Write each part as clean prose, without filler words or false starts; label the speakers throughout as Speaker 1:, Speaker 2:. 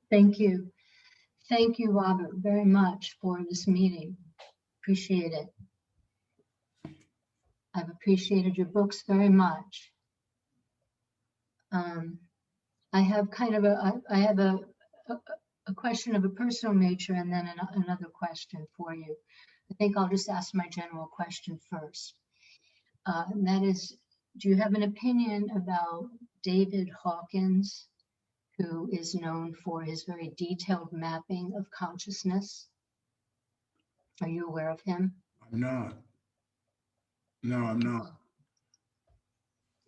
Speaker 1: Thank you. Thank you, Robert, very much for this meeting. Appreciate it. I've appreciated your books very much. I have kind of a question of a personal nature and then another question for you. I think I'll just ask my general question first. And that is, do you have an opinion about David Hawkins, who is known for his very detailed mapping of consciousness? Are you aware of him?
Speaker 2: I'm not. No, I'm not.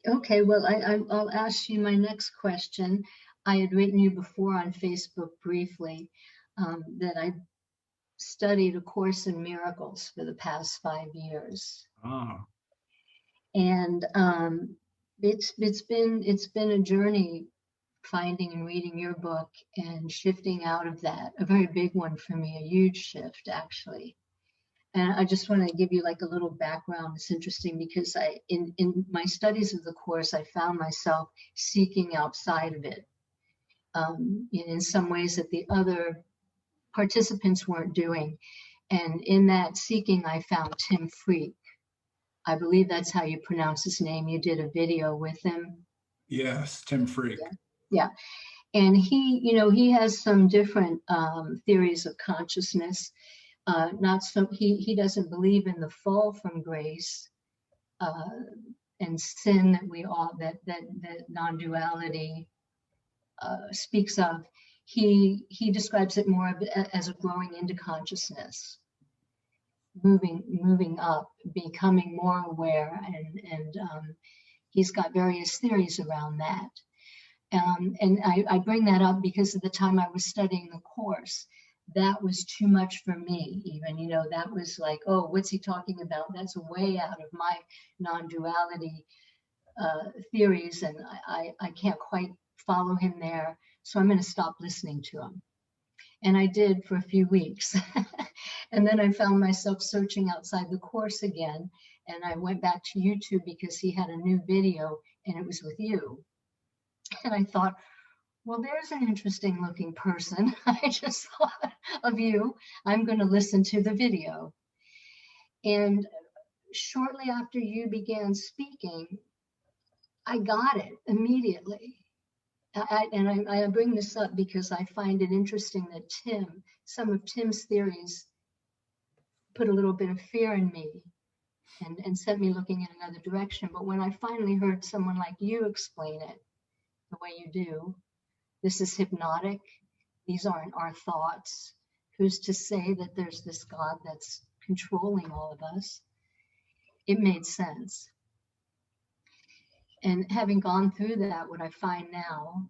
Speaker 1: Okay, well, I'll ask you my next question. I had written you before on Facebook briefly that I studied A Course in Miracles for the past 5 years.
Speaker 2: Ah.
Speaker 1: And it's been a journey finding and reading your book and shifting out of that, a very big one for me, a huge shift actually. And I just want to give you like a little background. It's interesting because in my studies of the Course, I found myself seeking outside of it in some ways that the other participants weren't doing. And in that seeking, I found Tim Freak. I believe that's how you pronounce his name. You did a video with him.
Speaker 2: Yes, Tim Freak.
Speaker 1: Yeah. And he has some different theories of consciousness. He doesn't believe in the fall from grace and sin that we all that non-duality speaks of. He describes it more as a growing into consciousness, moving up, becoming more aware, and he's got various theories around that. And I bring that up because at the time I was studying the Course, that was too much for me even, that was like, oh, what's he talking about? That's way out of my non-duality theories, and I can't quite follow him there, so I'm going to stop listening to him. And I did for a few weeks. And then I found myself searching outside the Course again, and I went back to YouTube because he had a new video and it was with you. And I thought, well, there's an interesting looking person. I just thought of you. I'm going to listen to the video. And shortly after you began speaking, I got it immediately. I bring this up because I find it interesting that some of Tim's theories put a little bit of fear in me and sent me looking in another direction. But when I finally heard someone like you explain it the way you do, this is hypnotic, these aren't our thoughts, who's to say that there's this God that's controlling all of us, it made sense. And having gone through that, what I find now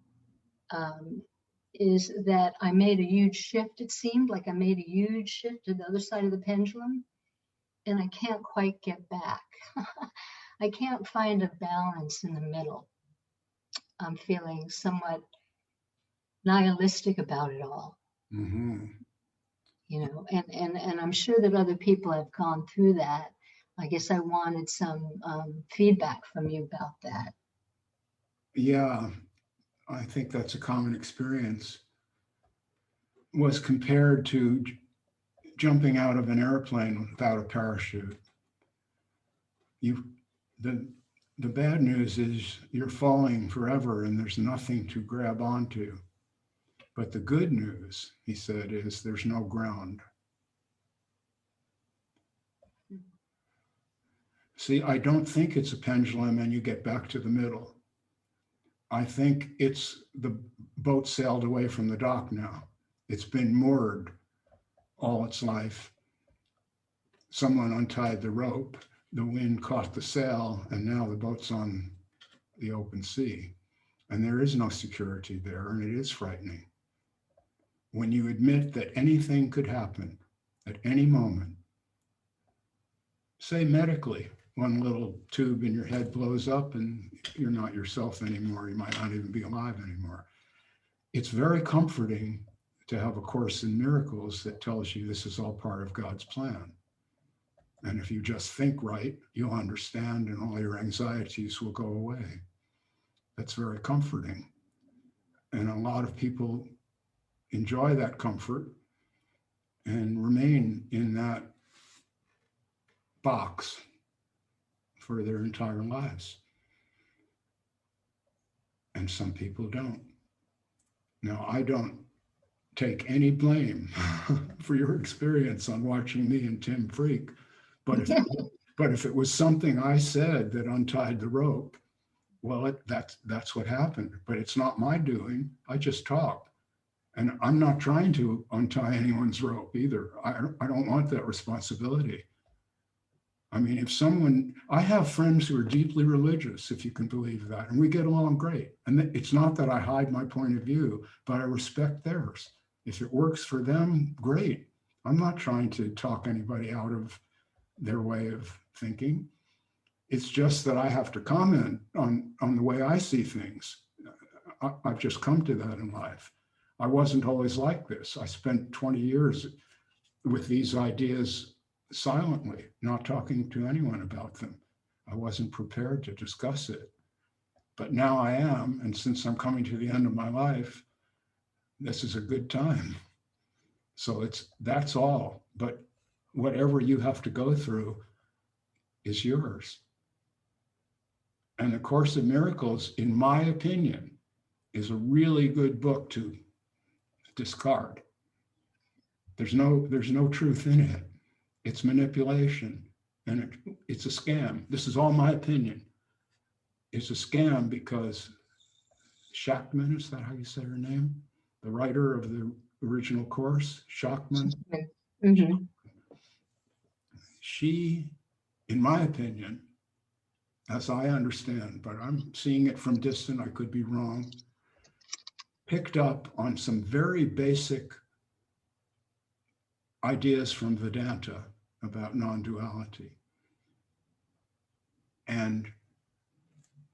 Speaker 1: is that I made a huge shift. It seemed like I made a huge shift to the other side of the pendulum, and I can't quite get back. I can't find a balance in the middle. I'm feeling somewhat nihilistic about it all.
Speaker 2: Mm-hmm.
Speaker 1: And I'm sure that other people have gone through that. I guess I wanted some feedback from you about that.
Speaker 2: Yeah, I think that's a common experience. Was compared to jumping out of an airplane without a parachute. The bad news is you're falling forever and there's nothing to grab onto. But the good news, he said, is there's no ground. See, I don't think it's a pendulum and you get back to the middle. I think it's the boat sailed away from the dock now. It's been moored all its life. Someone untied the rope, the wind caught the sail, and now the boat's on the open sea. And there is no security there, and it is frightening. When you admit that anything could happen at any moment, say medically, one little tube in your head blows up and you're not yourself anymore. You might not even be alive anymore. It's very comforting to have a Course in Miracles that tells you this is all part of God's plan. And if you just think right, you'll understand and all your anxieties will go away. That's very comforting. And a lot of people, enjoy that comfort and remain in that box for their entire lives. And some people don't. Now, I don't take any blame for your experience on watching me and Tim freak, but if it was something I said that untied the rope, well, that's what happened. But it's not my doing. I just talk. And I'm not trying to untie anyone's rope either. I don't want that responsibility. I mean, I have friends who are deeply religious, if you can believe that, and we get along great. And it's not that I hide my point of view, but I respect theirs. If it works for them, great. I'm not trying to talk anybody out of their way of thinking. It's just that I have to comment on the way I see things. I've just come to that in life. I wasn't always like this. I spent 20 years with these ideas silently, not talking to anyone about them. I wasn't prepared to discuss it. But now I am, and since I'm coming to the end of my life, this is a good time. So that's all. But whatever you have to go through is yours. And the Course in Miracles, in my opinion, is a really good book to discard. There's no truth in it. It's manipulation, and it's a scam. This is all my opinion. It's a scam because Shachtman, is that how you say her name? The writer of the original course, Shachtman.
Speaker 1: Mm-hmm.
Speaker 2: She, in my opinion, as I understand, but I'm seeing it from distant, I could be wrong, picked up on some very basic ideas from Vedanta about non-duality and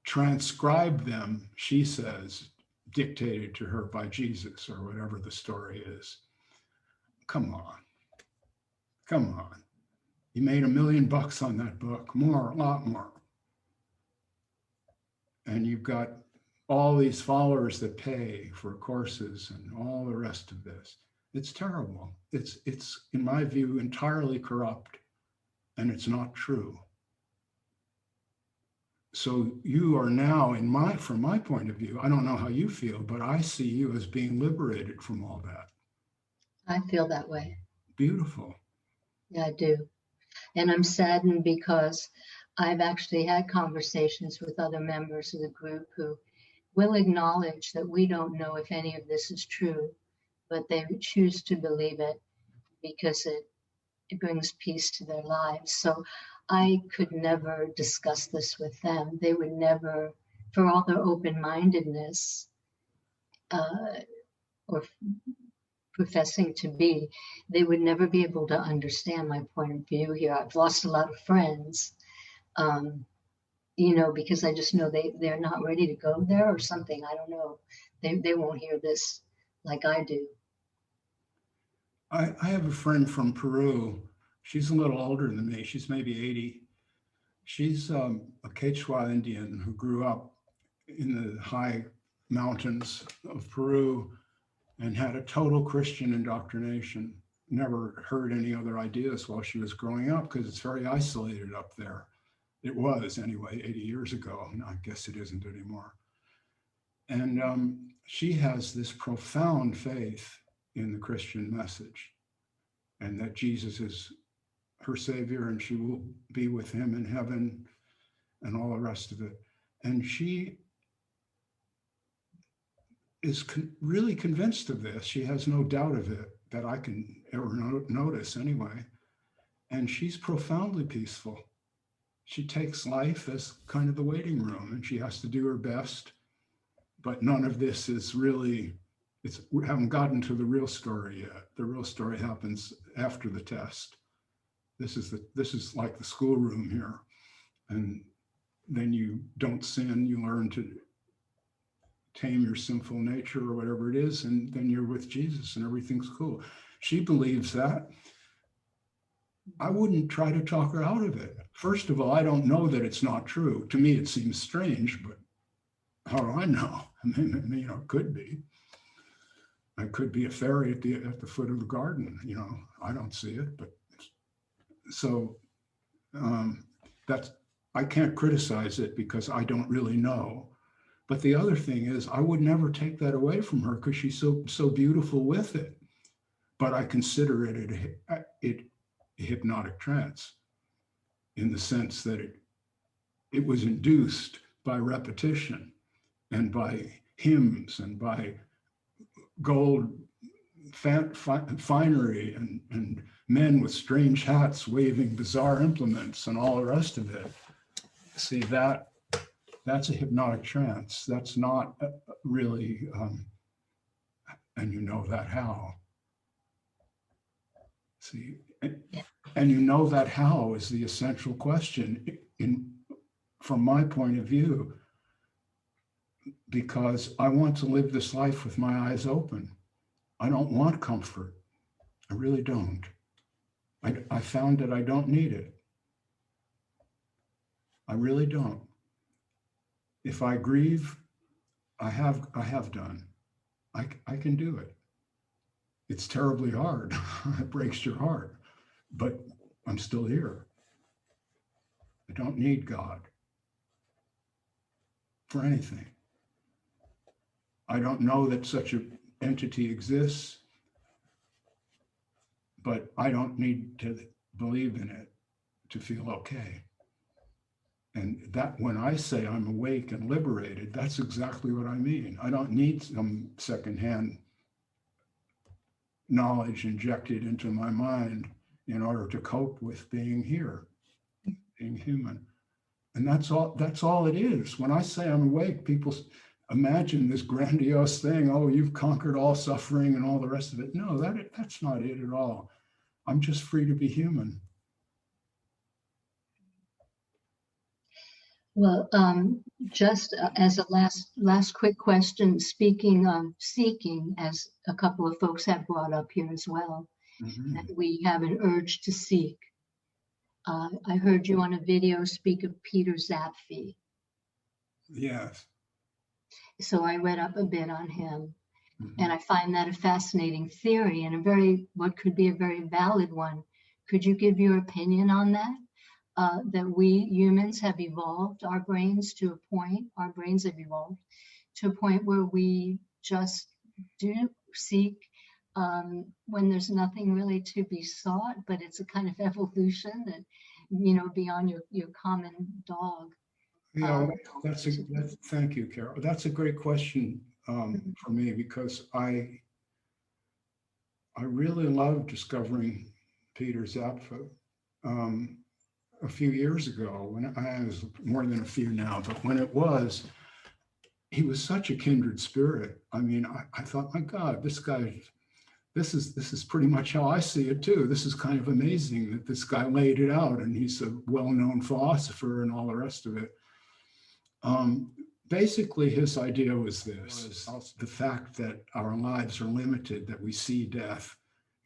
Speaker 2: transcribed them, she says, dictated to her by Jesus or whatever the story is. Come on. You made $1 million on that book, more, a lot more. And you've got all these followers that pay for courses and all the rest of this. It's terrible. It's in my view, entirely corrupt, and it's not true. So you are now, from my point of view, I don't know how you feel, but I see you as being liberated from all that.
Speaker 1: I feel that way.
Speaker 2: Beautiful.
Speaker 1: Yeah, I do. And I'm saddened because I've actually had conversations with other members of the group who will acknowledge that we don't know if any of this is true, but they choose to believe it because it brings peace to their lives. So I could never discuss this with them. They would never, for all their open-mindedness or professing to be, they would never be able to understand my point of view here. I've lost a lot of friends, because I just know they're not ready to go there or something. I don't know. They won't hear this like I do.
Speaker 2: I have a friend from Peru. She's a little older than me. She's maybe 80. She's a Quechua Indian who grew up in the high mountains of Peru and had a total Christian indoctrination. Never heard any other ideas while she was growing up because it's very isolated up there. It was anyway, 80 years ago. And I guess it isn't anymore. And she has this profound faith in the Christian message and that Jesus is her savior and she will be with him in heaven and all the rest of it. And she is really convinced of this. She has no doubt of it that I can ever notice anyway. And she's profoundly peaceful. She takes life as kind of the waiting room and she has to do her best. But none of this is really, we haven't gotten to the real story yet. The real story happens after the test. This is like the schoolroom here. And then you don't sin, you learn to tame your sinful nature or whatever it is, and then you're with Jesus and everything's cool. She believes that. I wouldn't try to talk her out of it. First of all, I don't know that it's not true. To me, it seems strange, but how do I know? I mean, it could be. I could be a fairy at the foot of the garden. You know, I don't see it, but so that's, I can't criticize it because I don't really know. But the other thing is, I would never take that away from her because she's so beautiful with it. But I consider it a hypnotic trance in the sense that it was induced by repetition and by hymns and by gold finery and men with strange hats waving bizarre implements and all the rest of it. See, that's a hypnotic trance. That's not really, and you know that how. See, and you know that how is the essential question from my point of view, because I want to live this life with my eyes open. I don't want comfort. I really don't. I found that I don't need it. I really don't. If I grieve, I have done. I can do it. It's terribly hard. It breaks your heart, but I'm still here. I don't need God for anything. I don't know that such an entity exists, but I don't need to believe in it to feel okay. And that when I say I'm awake and liberated, that's exactly what I mean. I don't need some secondhand knowledge injected into my mind in order to cope with being here, being human. And that's all it is. When I say I'm awake, people imagine this grandiose thing, oh, you've conquered all suffering and all the rest of it. No, that's not it at all. I'm just free to be human.
Speaker 1: Well, just as a last quick question, speaking of seeking, as a couple of folks have brought up here as well, that we have an urge to seek. I heard you on a video speak of Peter Zapfee.
Speaker 2: Yes.
Speaker 1: So I read up a bit on him, and I find that a fascinating theory and what could be a very valid one. Could you give your opinion on that? That we humans have evolved our brains to a point, our brains have evolved to a point where we just do seek when there's nothing really to be sought, but it's a kind of evolution that, you know, beyond your common dog.
Speaker 2: Yeah, thank you, Carol. That's a great question for me because I really love discovering Peter Zapfee. A few years ago, when I was more than a few now, but when it was, he was such a kindred spirit. I mean, I thought, my God, this guy, this is pretty much how I see it too. This is kind of amazing that this guy laid it out, and he's a well-known philosopher and all the rest of it. Basically, his idea was this: the fact that our lives are limited, that we see death,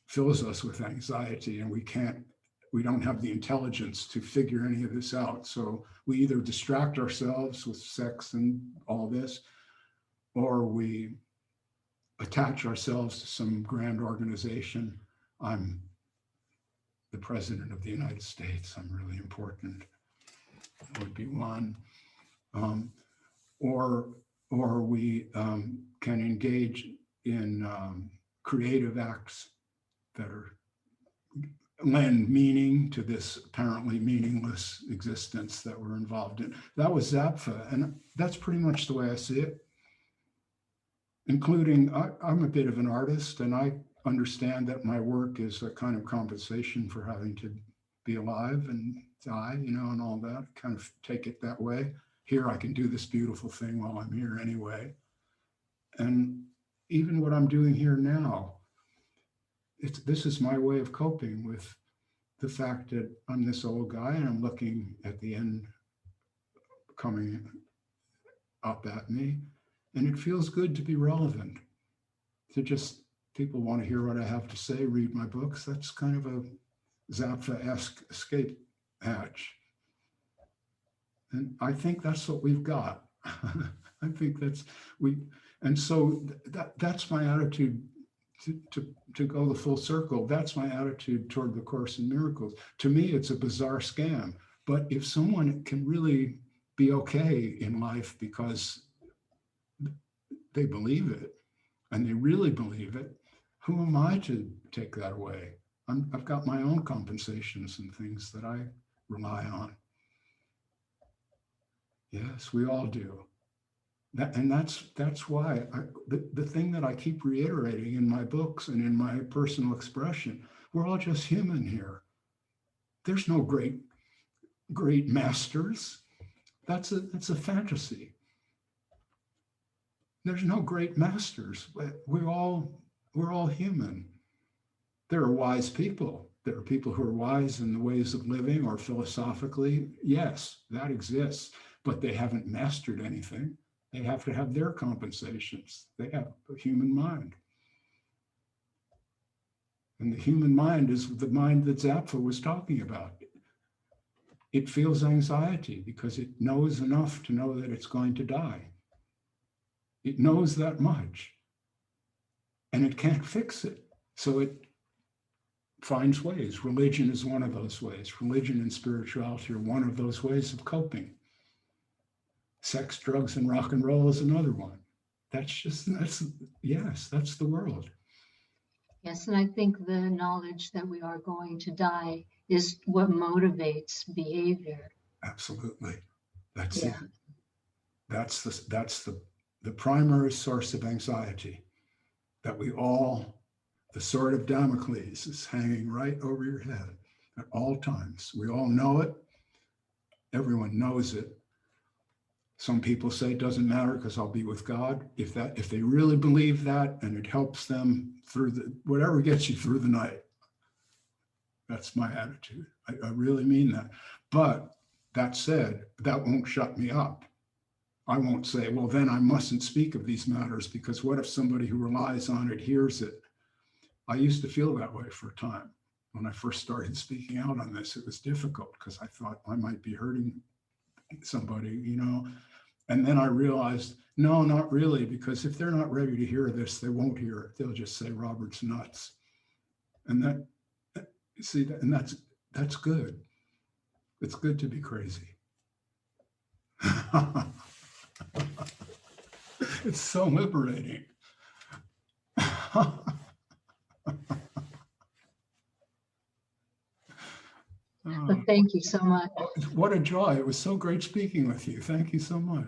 Speaker 2: fills us with anxiety, and we don't have the intelligence to figure any of this out. So we either distract ourselves with sex and all this, or we attach ourselves to some grand organization. I'm the president of the United States. I'm really important. That would be one. Or we can engage in creative acts that lend meaning to this apparently meaningless existence that we're involved in. That was Zapfee, and that's pretty much the way I see it. Including, I'm a bit of an artist, and I understand that my work is a kind of compensation for having to be alive and die, you know, and all that. Kind of take it that way. Here, I can do this beautiful thing while I'm here anyway. And even what I'm doing here now, this is my way of coping with the fact that I'm this old guy and I'm looking at the end coming up at me, and it feels good to be relevant, to just, people want to hear what I have to say, read my books. That's kind of a Zapfee-esque escape hatch. And I think that's what we've got. I think and so that's my attitude to go the full circle. That's my attitude toward the Course in Miracles. To me, it's a bizarre scam. But if someone can really be okay in life because they believe it and they really believe it, who am I to take that away? I've got my own compensations and things that I rely on. Yes, we all do. That's why the thing that I keep reiterating in my books and in my personal expression, we're all just human here. There's no great masters. That's a fantasy. There's no great masters. We're all human. There are wise people. There are people who are wise in the ways of living or philosophically. Yes, that exists, but they haven't mastered anything. They have to have their compensations. They have a human mind. And the human mind is the mind that Zapfee was talking about. It feels anxiety because it knows enough to know that it's going to die. It knows that much. And it can't fix it. So it finds ways. Religion is one of those ways. Religion and spirituality are one of those ways of coping. Sex, drugs, and rock and roll is another one. That's the world.
Speaker 1: Yes, and I think the knowledge that we are going to die is what motivates behavior.
Speaker 2: Absolutely. That's the primary source of anxiety, that the sword of Damocles is hanging right over your head at all times. We all know it. Everyone knows it. Some people say it doesn't matter because I'll be with God. If they really believe that and it helps them through whatever gets you through the night, that's my attitude. I really mean that. But that said, that won't shut me up. I won't say, well, then I mustn't speak of these matters because what if somebody who relies on it hears it? I used to feel that way for a time. When I first started speaking out on this, it was difficult because I thought I might be hurting somebody, And then I realized, no, not really, because if they're not ready to hear this, they won't hear it. They'll just say Robert's nuts. And that's good. It's good to be crazy. It's so liberating.
Speaker 1: But thank you so much.
Speaker 2: What a joy. It was so great speaking with you. Thank you so much.